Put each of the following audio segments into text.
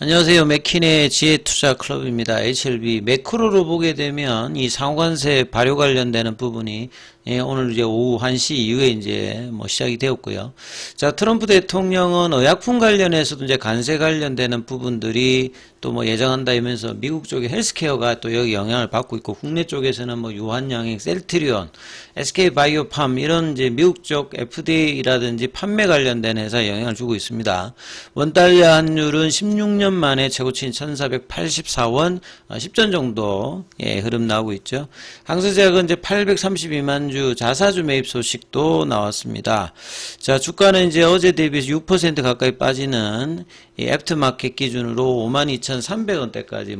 안녕하세요. 맥킨의 지혜투자클럽입니다. HLB 매크로로 보게 되면 이 상호관세 발효 관련되는 부분이 오늘 이제 오후 1시 이후에 이제 시작이 되었고요. 자, 트럼프 대통령은 의약품 관련해서도 이제 관세 관련되는 부분들이 또 예정한다 이면서 미국 쪽에 헬스케어가 또 여기 영향을 받고 있고 국내 쪽에서는 유한양행, 셀트리온, SK바이오팜 이런 이제 미국 쪽 FDA라든지 판매 관련된 회사에 영향을 주고 있습니다. 원달러 환율은 16년 만에 최고치인 1484원 10전 정도 흐름 나오고 있죠. 항서제약은 이제 832만 주 자사주 매입 소식도 나왔습니다. 자, 주가는 이제 어제 대비해서 6% 가까이 빠지는 이 애프터마켓 기준으로 52,300원대까지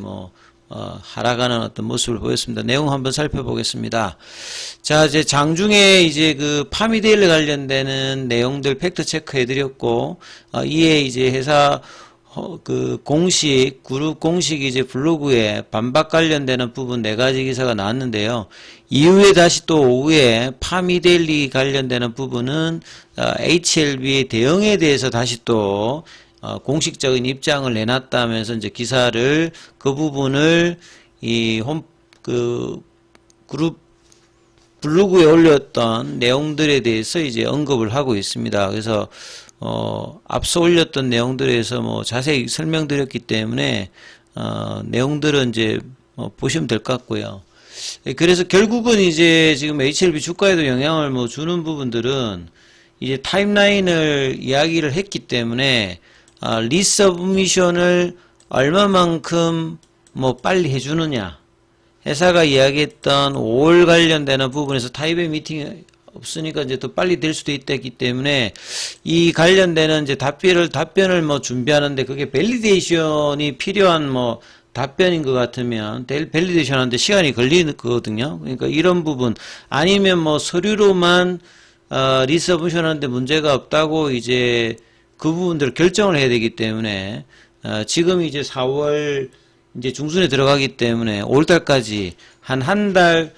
하락하는 어떤 모습을 보였습니다. 내용 한번 살펴보겠습니다. 자, 이제 장중에 이제 그 파미데일리 관련되는 내용들 팩트 체크해 드렸고, 이에 이제 회사 그룹 공식 이제 블로그에 반박 관련되는 부분 4가지 기사가 나왔는데요. 이후에 다시 또 오후에 파미데일리 관련되는 부분은 HLB의 대응에 대해서 다시 또 공식적인 입장을 내놨다면서 이제 기사를 그 부분을 그룹 블로그에 올렸던 내용들에 대해서 이제 언급을 하고 있습니다. 그래서 앞서 올렸던 내용들에서 자세히 설명드렸기 때문에 내용들은 이제 보시면 될 것 같고요. 그래서 결국은 이제 지금 HLB 주가에도 영향을 주는 부분들은 이제 타임라인을 이야기를 했기 때문에 리서브미션을 얼마만큼 빨리 해주느냐, 회사가 이야기했던 5월 관련되는 부분에서 타이베이 미팅이 없으니까 이제 더 빨리 될 수도 있기 때문에 이 관련되는 이제 답변을 준비하는데 그게 밸리데이션이 필요한 답변인 것 같으면 밸리데이션 하는데 시간이 걸리거든요. 그러니까 이런 부분 아니면 서류로만 리서브미션 하는데 문제가 없다고 이제 그 부분들을 결정을 해야 되기 때문에 지금 이제 4월 이제 중순에 들어가기 때문에 5월달까지 한 달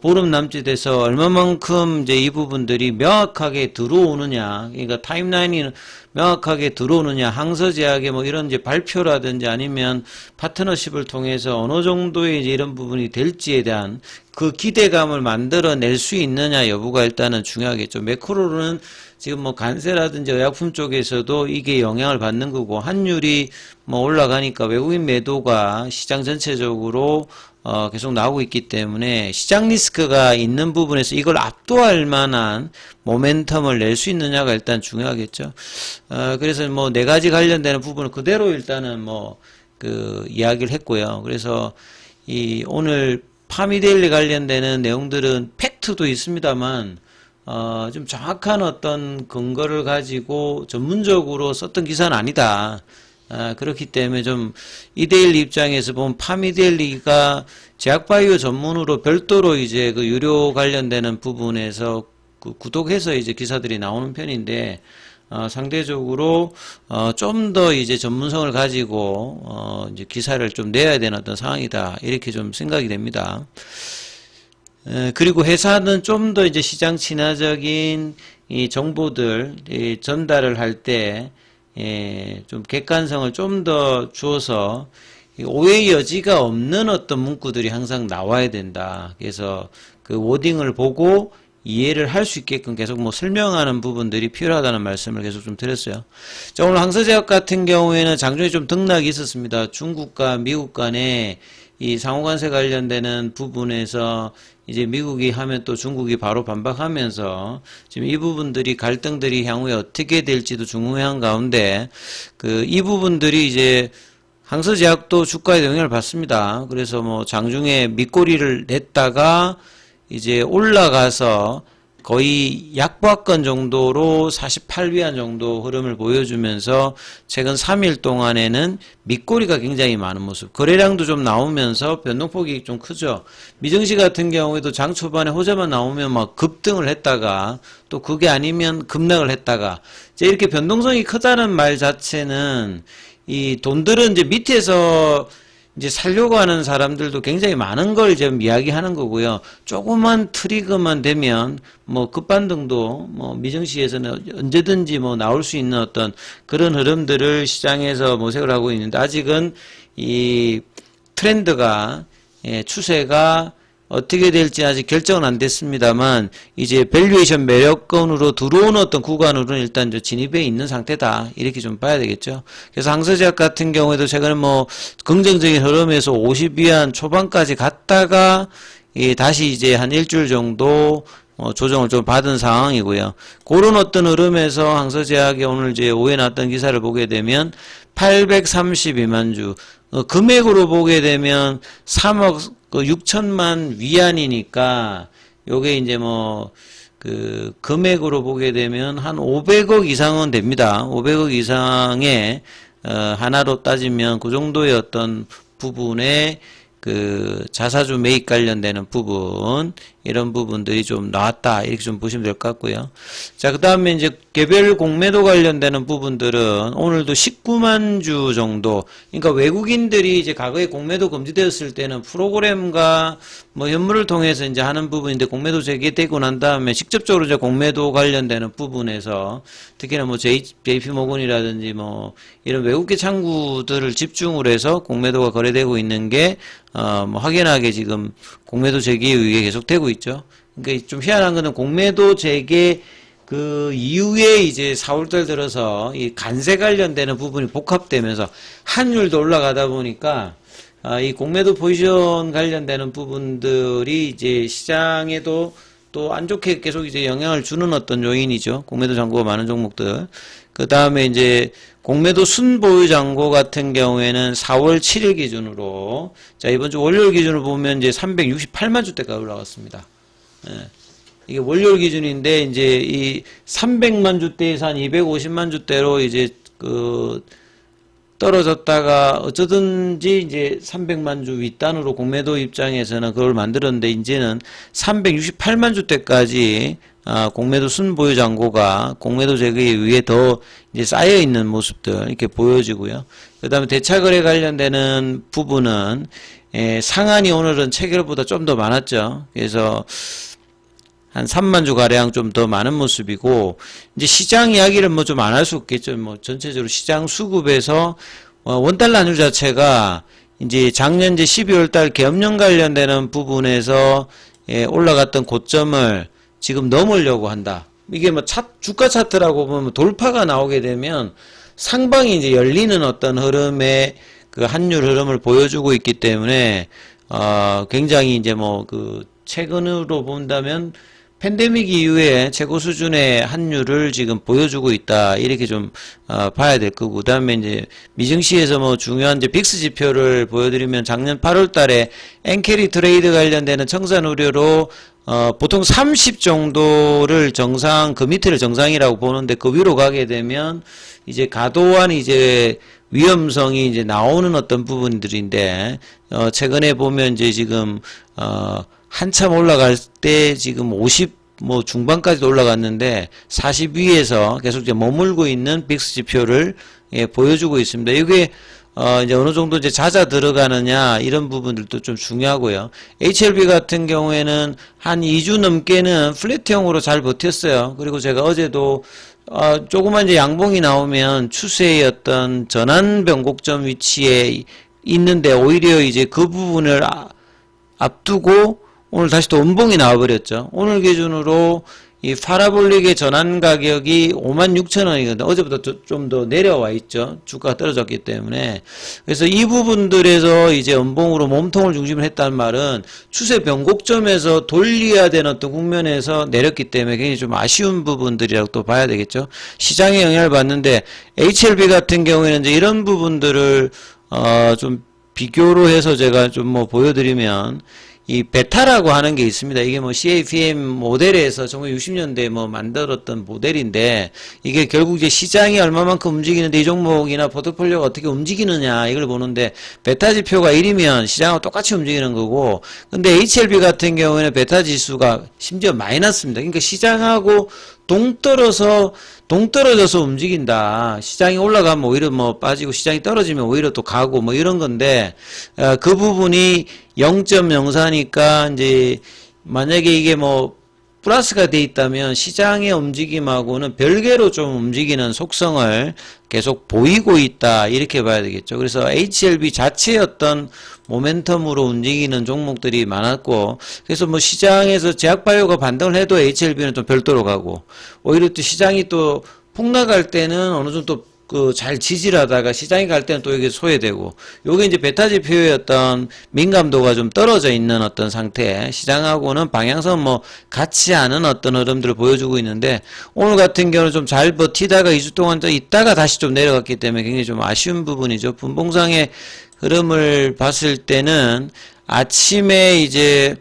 보름 남짓 돼서 얼마만큼 이제 이 부분들이 명확하게 들어오느냐, 그러니까 타임라인이 명확하게 들어오느냐, 항서제약의 이런 이제 발표라든지 아니면 파트너십을 통해서 어느 정도의 이제 이런 부분이 될지에 대한 그 기대감을 만들어낼 수 있느냐 여부가 일단은 중요하겠죠. 매크로는 지금 관세라든지 의약품 쪽에서도 이게 영향을 받는 거고, 환율이 올라가니까 외국인 매도가 시장 전체적으로 계속 나오고 있기 때문에 시장 리스크가 있는 부분에서 이걸 압도할 만한 모멘텀을 낼 수 있느냐가 일단 중요하겠죠. 그래서 4가지 관련되는 부분은 그대로 일단은 이야기를 했고요. 그래서 오늘 파미데일리 관련되는 내용들은 팩트도 있습니다만 좀 정확한 어떤 근거를 가지고 전문적으로 썼던 기사는 아니다. 그렇기 때문에 좀 이데일리 입장에서 보면 파미데일리가 제약바이오 전문으로 별도로 이제 그 유료 관련되는 부분에서 구독해서 이제 기사들이 나오는 편인데 상대적으로 좀 더 이제 전문성을 가지고 이제 기사를 좀 내야 되는 어떤 상황이다, 이렇게 좀 생각이 됩니다. 그리고 회사는 좀 더 이제 시장 친화적인 이 정보들 전달을 할 때 좀 객관성을 좀 더 주어서 오해 여지가 없는 어떤 문구들이 항상 나와야 된다. 그래서 그 워딩을 보고 이해를 할 수 있게끔 계속 설명하는 부분들이 필요하다는 말씀을 계속 좀 드렸어요. 자, 오늘 항서제약 같은 경우에는 장중에 좀 등락이 있었습니다. 중국과 미국 간에 이 상호관세 관련되는 부분에서 이제 미국이 하면 또 중국이 바로 반박하면서 지금 이 부분들이 갈등들이 향후에 어떻게 될지도 중요한 가운데 이 부분들이 이제 항서제약도 주가에 영향을 받습니다. 그래서 장중에 밑꼬리를 냈다가 이제 올라가서 거의 약보합권 정도로 48위안 정도 흐름을 보여주면서 최근 3일 동안에는 밑꼬리가 굉장히 많은 모습, 거래량도 좀 나오면서 변동폭이 좀 크죠. 미증시 같은 경우에도 장 초반에 호재만 나오면 급등을 했다가 또 그게 아니면 급락을 했다가 이제 이렇게 변동성이 크다는 말 자체는 이 돈들은 이제 밑에서 이제 살려고 하는 사람들도 굉장히 많은 걸 지금 이야기하는 거고요. 조그만 트리거만 되면 뭐 급반등도 뭐 미증시에서는 언제든지 뭐 나올 수 있는 어떤 그런 흐름들을 시장에서 모색을 하고 있는데, 아직은 이 트렌드가, 추세가 어떻게 될지 아직 결정은 안 됐습니다만, 이제 밸류에이션 매력권으로 들어오는 어떤 구간으로는 일단 이제 진입해 있는 상태다, 이렇게 좀 봐야 되겠죠. 그래서 항서제약 같은 경우에도 최근에 뭐 긍정적인 흐름에서 50위안 초반까지 갔다가 다시 이제 한 일주일 정도 조정을 좀 받은 상황이고요. 그런 어떤 흐름에서 항서제약이 오늘 이제 오후에 나왔던 기사를 보게 되면 832만 주, 금액으로 보게 되면 3억 6천만 위안이니까, 요게 이제 뭐 금액으로 보게 되면 한 500억 이상은 됩니다. 500억 이상의 하나로 따지면 그 정도의 어떤 부분에 자사주 매입 관련되는 부분, 이런 부분들이 좀 나왔다, 이렇게 좀 보시면 될 것 같고요. 자, 그 다음에 이제 개별 공매도 관련되는 부분들은 오늘도 19만 주 정도, 그러니까 외국인들이 이제 과거에 공매도 금지되었을 때는 프로그램과 뭐 현물을 통해서 이제 하는 부분인데, 공매도 재개되고 난 다음에 직접적으로 이제 공매도 관련되는 부분에서 특히나 뭐 JP모건이라든지 뭐 이런 외국계 창구들을 집중으로 해서 공매도가 거래되고 있는 게 뭐 확연하게 지금 공매도 재개에 의해 계속되고 있죠. 그러니까 좀 희한한 거는 공매도 재개 그 이후에 이제 4월달 들어서 이 관세 관련되는 부분이 복합되면서 환율도 올라가다 보니까 이 공매도 포지션 관련되는 부분들이 이제 시장에도 또 안 좋게 계속 이제 영향을 주는 어떤 요인이죠. 공매도 잔고가 많은 종목들. 그 다음에 이제 공매도 순보유 잔고 같은 경우에는 4월 7일 기준으로, 자, 이번 주 월요일 기준으로 보면 이제 368만 주대가 올라갔습니다. 예. 이게 월요일 기준인데, 이제 이 300만 주대에서 한 250만 주대로 이제 떨어졌다가 어쩌든지 이제 300만 주 윗단으로 공매도 입장에서는 그걸 만들었는데, 이제는 368만 주대까지 공매도 순보유 잔고가 공매도 재개에 의해 더 이제 쌓여 있는 모습들 이렇게 보여지고요. 그 다음에 대차거래 관련되는 부분은 상한이 오늘은 체결보다 좀 더 많았죠. 그래서 한 3만 주 가량 좀 더 많은 모습이고, 이제 시장 이야기를 뭐 좀 안 할 수 없겠죠. 뭐 전체적으로 시장 수급에서 원달러 환율 자체가 이제 작년 이제 12월 달 계엄령 관련되는 부분에서 올라갔던 고점을 지금 넘으려고 한다. 이게 뭐 주가 차트라고 보면 돌파가 나오게 되면 상방이 이제 열리는 어떤 흐름의 그 환율 흐름을 보여주고 있기 때문에 굉장히 이제 뭐 최근으로 본다면 팬데믹 이후에 최고 수준의 환율을 지금 보여주고 있다, 이렇게 좀 봐야 될 거고, 그다음에 이제 미증시에서 뭐 중요한 이제 빅스 지표를 보여드리면 작년 8월달에 엔캐리 트레이드 관련되는 청산 우려로 보통 30 정도를 정상, 그 밑을 정상이라고 보는데, 그 위로 가게 되면 이제 과도한 이제 위험성이 이제 나오는 어떤 부분들인데, 최근에 보면 이제 지금 한참 올라갈 때 지금 50 뭐 중반까지도 올라갔는데 40 위에서 계속 이제 머물고 있는 빅스 지표를 보여주고 있습니다. 이게 이제 어느 정도 이제 잦아 들어가느냐, 이런 부분들도 좀 중요하고요. HLB 같은 경우에는 한 2주 넘게는 플랫형으로 잘 버텼어요. 그리고 제가 어제도 조그만 이제 양봉이 나오면 추세의 어떤 전환 변곡점 위치에 있는데, 오히려 이제 그 부분을 앞두고 오늘 다시 또 음봉이 나와버렸죠. 오늘 기준으로 이 파라볼릭의 전환 가격이 56,000원이거든요. 어제보다 좀 더 내려와 있죠. 주가가 떨어졌기 때문에. 그래서 이 부분들에서 이제 음봉으로 몸통을 중심으로 했다는 말은 추세 변곡점에서 돌려야 되는 어떤 국면에서 내렸기 때문에 굉장히 좀 아쉬운 부분들이라고 또 봐야 되겠죠. 시장에 영향을 받는데, HLB 같은 경우에는 이제 이런 부분들을 좀 비교로 해서 제가 좀 뭐 보여드리면, 이 베타라고 하는 게 있습니다. 이게 뭐 CAPM 모델에서 1960년대에 뭐 만들었던 모델인데, 이게 결국 이제 시장이 얼마만큼 움직이는데 이 종목이나 포트폴리오가 어떻게 움직이느냐, 이걸 보는데, 베타 지표가 1이면 시장하고 똑같이 움직이는 거고, 근데 HLB 같은 경우에는 베타 지수가 심지어 마이너스입니다. 그러니까 시장하고 동떨어져서 움직인다. 시장이 올라가면 오히려 뭐 빠지고 시장이 떨어지면 오히려 또 가고 뭐 이런 건데, 그 부분이 0.04니까 이제 만약에 이게 뭐 플러스가 돼 있다면 시장의 움직임하고는 별개로 좀 움직이는 속성을 계속 보이고 있다. 이렇게 봐야 되겠죠. 그래서 HLB 자체의 어떤 모멘텀으로 움직이는 종목들이 많았고, 그래서 뭐 시장에서 제약바이오가 반등을 해도 HLB는 좀 별도로 가고, 오히려 또 시장이 또 폭락할 때는 어느 정도 그 잘 지지하다가 시장이 갈 때는 또 이게 소외되고, 요게 이제 베타 지표의 어떤 민감도가 좀 떨어져 있는 어떤 상태, 시장하고는 방향성 뭐 같지 않은 어떤 흐름들을 보여주고 있는데, 오늘 같은 경우는 좀 잘 버티다가 2주 동안 또 있다가 다시 좀 내려갔기 때문에 굉장히 좀 아쉬운 부분이죠. 분봉상의 흐름을 봤을 때는 아침에 이제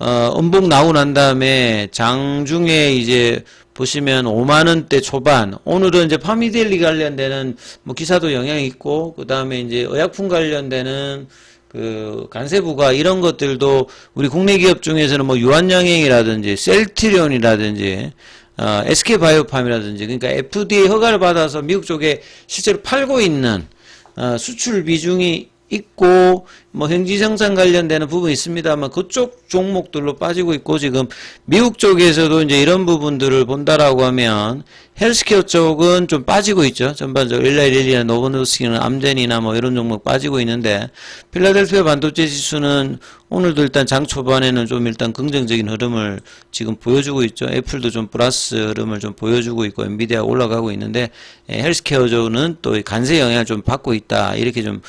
음봉 나오고 난 다음에 장중에 이제 보시면 5만원대 초반, 오늘은 이제 파미델리 관련되는 뭐 기사도 영향이 있고, 그 다음에 이제 의약품 관련되는 그 간세부가 이런 것들도 우리 국내 기업 중에서는 뭐 유한양행이라든지 셀트리온이라든지 SK바이오팜이라든지, 그러니까 FDA 허가를 받아서 미국 쪽에 실제로 팔고 있는 수출 비중이 있고 뭐 현지 생산 관련되는 부분이 있습니다만 그쪽 종목들로 빠지고 있고, 지금 미국 쪽에서도 이제 이런 부분들을 본다라고 하면 헬스케어 쪽은 좀 빠지고 있죠. 전반적으로 일라이릴리나 노보노스키나 암젠이나 뭐 이런 종목 빠지고 있는데, 필라델피아 반도체 지수는 오늘도 일단 장 초반에는 좀 일단 긍정적인 흐름을 지금 보여주고 있죠. 애플도 좀 플러스 흐름을 좀 보여주고 있고 엔비디아 올라가고 있는데, 헬스케어 쪽은 또 간세 영향을 좀 받고 있다. 이렇게 좀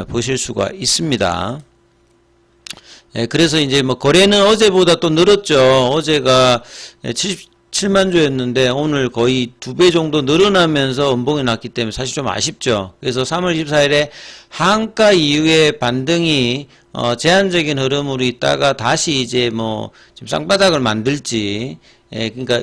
보실 수가 있습니다. 그래서 이제 뭐 거래는 어제보다 또 늘었죠. 어제가 77만 주였는데 오늘 거의 2배 정도 늘어나면서 음봉이 났기 때문에 사실 좀 아쉽죠. 그래서 3월 24일에 한가 이후에 반등이 제한적인 흐름으로 있다가 다시 이제 뭐 지금 쌍바닥을 만들지, 그러니까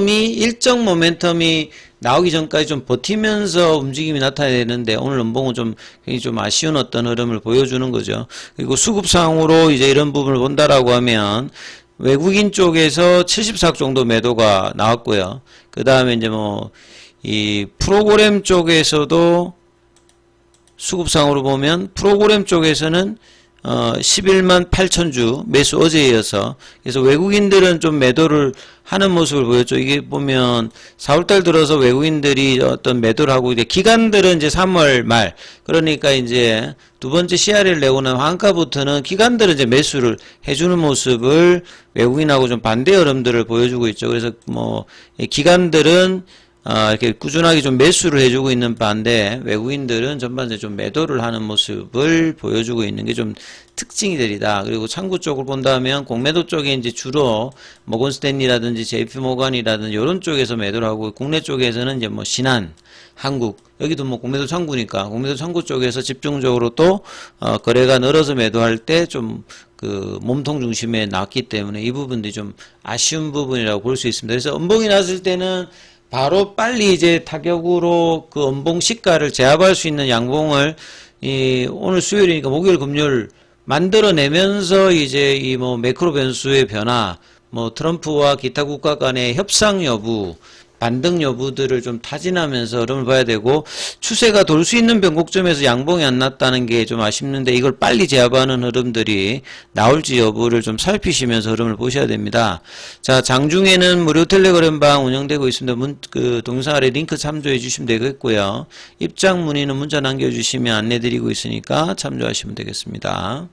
일정 모멘텀이 나오기 전까지 좀 버티면서 움직임이 나타나야 되는데, 오늘 음봉은 좀 굉장히 좀 아쉬운 어떤 흐름을 보여주는 거죠. 그리고 수급상으로 이제 이런 부분을 본다라고 하면 외국인 쪽에서 74억 정도 매도가 나왔고요. 그 다음에 이제 뭐 이 프로그램 쪽에서도 수급상으로 보면 프로그램 쪽에서는 11만 8천 주 매수 어제에 이어서, 그래서 외국인들은 좀 매도를 하는 모습을 보였죠. 이게 보면 4월달 들어서 외국인들이 어떤 매도를 하고, 이제 기관들은 이제 3월 말, 그러니까 이제 두 번째 CR을 내고 난 한가부터는 기관들은 이제 매수를 해주는 모습을 외국인하고 좀 반대 흐름들을 보여주고 있죠. 그래서 뭐 기관들은 이렇게 꾸준하게 좀 매수를 해주고 있는 반대, 외국인들은 전반적으로 좀 매도를 하는 모습을 보여주고 있는 게 좀 특징이들이다. 그리고 창구 쪽을 본다면 공매도 쪽에 이제 주로 모건스탠리라든지 JP모건이라든지 이런 쪽에서 매도를 하고, 국내 쪽에서는 이제 뭐 신한, 한국, 여기도 뭐 공매도 창구니까 공매도 창구 쪽에서 집중적으로 또 거래가 늘어서 매도할 때 좀 그 몸통 중심에 나왔기 때문에 이 부분들이 좀 아쉬운 부분이라고 볼 수 있습니다. 그래서 음봉이 났을 때는 바로 빨리 이제 타격으로 그 음봉 시가를 제압할 수 있는 양봉을 오늘 수요일이니까 목요일 금요일 만들어내면서 이제 이 뭐 매크로 변수의 변화, 뭐 트럼프와 기타 국가 간의 협상 여부, 반등 여부들을 좀 타진하면서 흐름을 봐야 되고, 추세가 돌 수 있는 변곡점에서 양봉이 안 났다는 게 좀 아쉽는데, 이걸 빨리 제압하는 흐름들이 나올지 여부를 좀 살피시면서 흐름을 보셔야 됩니다. 자, 장중에는 무료 텔레그램방 운영되고 있습니다. 그 동영상 아래 링크 참조해 주시면 되겠고요. 입장 문의는 문자 남겨주시면 안내드리고 있으니까 참조하시면 되겠습니다.